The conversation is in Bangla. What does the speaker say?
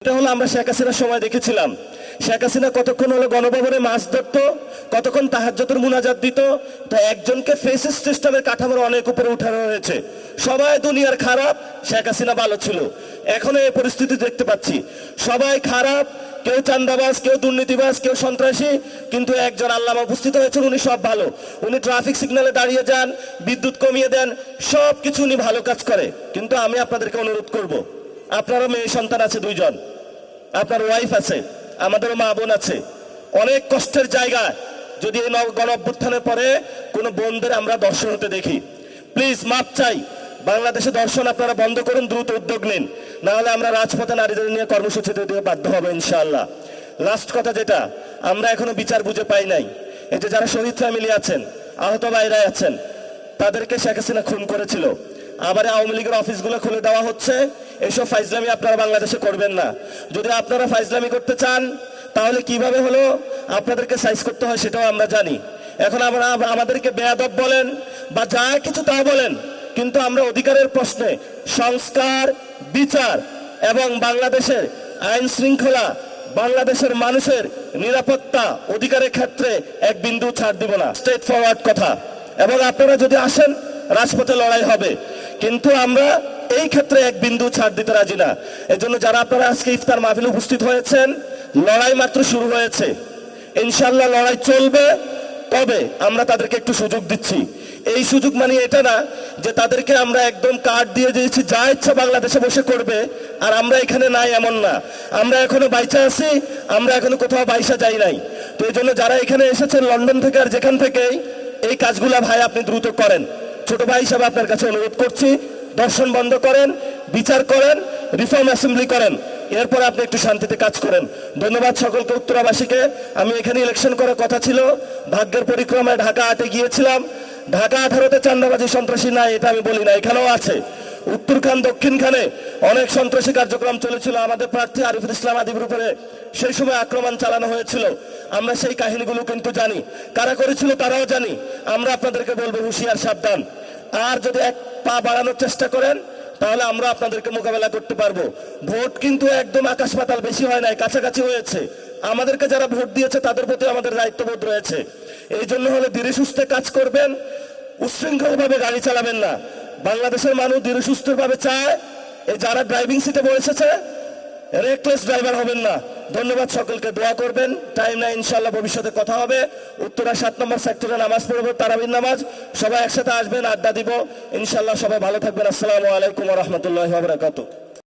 এটা হলো আমরা শেখ হাসিনার সময় দেখেছিলাম। শেখ হাসিনা কতক্ষণ হলো গণভবনে মাছ ধরত, কতক্ষণ তাহাজ্জুদের মুনাজাত দিত। তো একজনকে ফেসিস্ট সিস্টেমের কাঠামোর অনেক উপরে উঠানো হয়েছে। সবাই দুনিয়ার খারাপ, শেখ হাসিনা ভালো ছিল। এখন এই পরিস্থিতি দেখতে পাচ্ছি, সবাই খারাপ, কেউ চান্দাবাজ, কেউ দুর্নীতিবাজ, কেউ সন্ত্রাসী, কিন্তু একজন আল্লামা উপস্থিত হয়েছেন, উনি সব ভালো। উনি ট্রাফিক সিগন্যালে দাঁড়িয়ে যান, বিদ্যুৎ কমিয়ে দেন, সব কিছু উনি ভালো কাজ করে। কিন্তু আমি আপনাদেরকে অনুরোধ করব, আপনারও মেয়ে সন্তান আছে দুইজন, আপনার ওয়াইফ আছে, আমাদেরও মা বোন আছে। অনেক কষ্টের জায়গা যদি এই গণ অভ্যুত্থানের পরে কোনো বোনদের আমরা দর্শন হতে দেখি, প্লিজ মাপ চাই। বাংলাদেশে দর্শন আপনারা বন্ধ করুন, দ্রুত উদ্যোগ নিন, না হলে আমরা রাজপথে নারীদের নিয়ে কর্মসূচিতে দিয়ে বাধ্য হবো ইনশাআল্লাহ। লাস্ট কথা যেটা, আমরা এখনো বিচার বুঝে পাই নাই। এই যে যারা শহীদ ফ্যামিলি আছেন, আহত ভাইরা আছেন, তাদেরকে শেখ হাসিনা খুন করেছিল, আবার আওয়ামী লীগের অফিসগুলো খুলে দেওয়া হচ্ছে। এইসব ফাইজলামি আপনারা বাংলাদেশে করবেন না। যদি আপনারা ফাইজলামি করতে চান, তাহলে কিভাবে হলো আপনাদেরকে সাইজ করতে হয় সেটাও আমরা জানি। এখন আমরা আমাদেরকে বেয়াদব বলেন বা যা কিছু তা বলেন, কিন্তু আমরা অধিকারের প্রশ্নে সংস্কার, বিচার এবং বাংলাদেশের আইন শৃঙ্খলা, বাংলাদেশের মানুষের নিরাপত্তা, অধিকারের ক্ষেত্রে এক বিন্দু ছাড় দিব না। স্ট্রেট ফরওয়ার্ড কথা। এবং আপনারা যদি আসেন, রাজপথে লড়াই হবে, কিন্তু আমরা এই ক্ষেত্রে এক বিন্দু ছাড় দিতে রাজি না। এজন্য যারা আপনারা আজকে ইফতার মাহফিলে উপস্থিত হয়েছেন, লড়াই মাত্র শুরু হয়েছে, ইনশাআল্লাহ লড়াই চলবে। তবে আমরা তাদেরকে একটু সুযোগ দিচ্ছি। এই সুযোগ মানে এটা না যে তাদেরকে আমরা একদম কার্ড দিয়ে দিয়েছি, যা ইচ্ছা বাংলাদেশে বসে করবে আর আমরা এখানে নাই, এমন না। আমরা এখনো বাইচা আছি, আমরা এখনো কোথাও বাইসা যাই নাই। তো এই জন্য যারা এখানে এসেছেন লন্ডন থেকে আর যেখান থেকেই, এই কাজগুলা ভাই আপনি দ্রুত করেন। ছোট ভাই হিসাবে আপনার কাছে অনুরোধ করছি, দর্শন বন্ধ করেন, বিচার করেন, রিফর্ম অ্যাসেম্বলি করেন, এরপর আপনি একটু শান্তিতে কাজ করেন। ধন্যবাদ সকলকে, উত্তরাবাসীকে। আমি এখানে ইলেকশন করার কথা ছিল, ভাগ্যের পরিক্রমায় ঢাকা 8-এ গিয়েছিলাম। ঢাকা 18-তে চান্দাবাজি সন্ত্রাসী নাই এটা আমি বলি না, এখানেও আছে। উত্তরখান দক্ষিণখানে অনেক সন্ত্রাসী কার্যক্রম চলেছিল, আমাদের প্রার্থী আরিফুল ইসলাম আদিবের উপরে সেই সময় আক্রমণ চালানো হয়েছিল। আমরা সেই কাহিনীগুলো কিন্তু জানি, কারা করেছিল তারাও জানি। আমরা আপনাদেরকে বলবো হুঁশিয়ার, সাবধান। আর যদি এক পা বাড়ানোর চেষ্টা করেন, তাহলে আমরা আপনাদেরকে মোকাবেলা করতে পারবো। ভোট কিন্তু একদম আকাশ পাতাল বেশি হয় নাই, কাছাকাছি হয়েছে। আমাদেরকে যারা ভোট দিয়েছে তাদের প্রতি আমাদের দায়িত্ববোধ রয়েছে। এই জন্য হলে ধীরে সুস্থে কাজ করবেন, উচ্ছৃঙ্খলভাবে গাড়ি চালাবেন না। বাংলাদেশের মানুষ ধীরে সুস্থভাবে চায়। এই যারা ড্রাইভিং সিটে বসেছে, রেকলেস ড্রাইভার হবেন না। ধন্যবাদ সকলকে, দোয়া করবেন। টাইম নাই, ইনশাআল্লাহ ভবিষ্যতে কথা হবে। উত্তরা 7 নম্বর সেক্টরে নামাজ পড়বো, তারাবির নামাজ। সবাই একসাথে আসবেন, আড্ডা দিব ইনশাআল্লাহ। সবাই ভালো থাকবেন। আসসালামু আলাইকুম ওয়া রাহমাতুল্লাহি ওয়া বারাকাতুহু।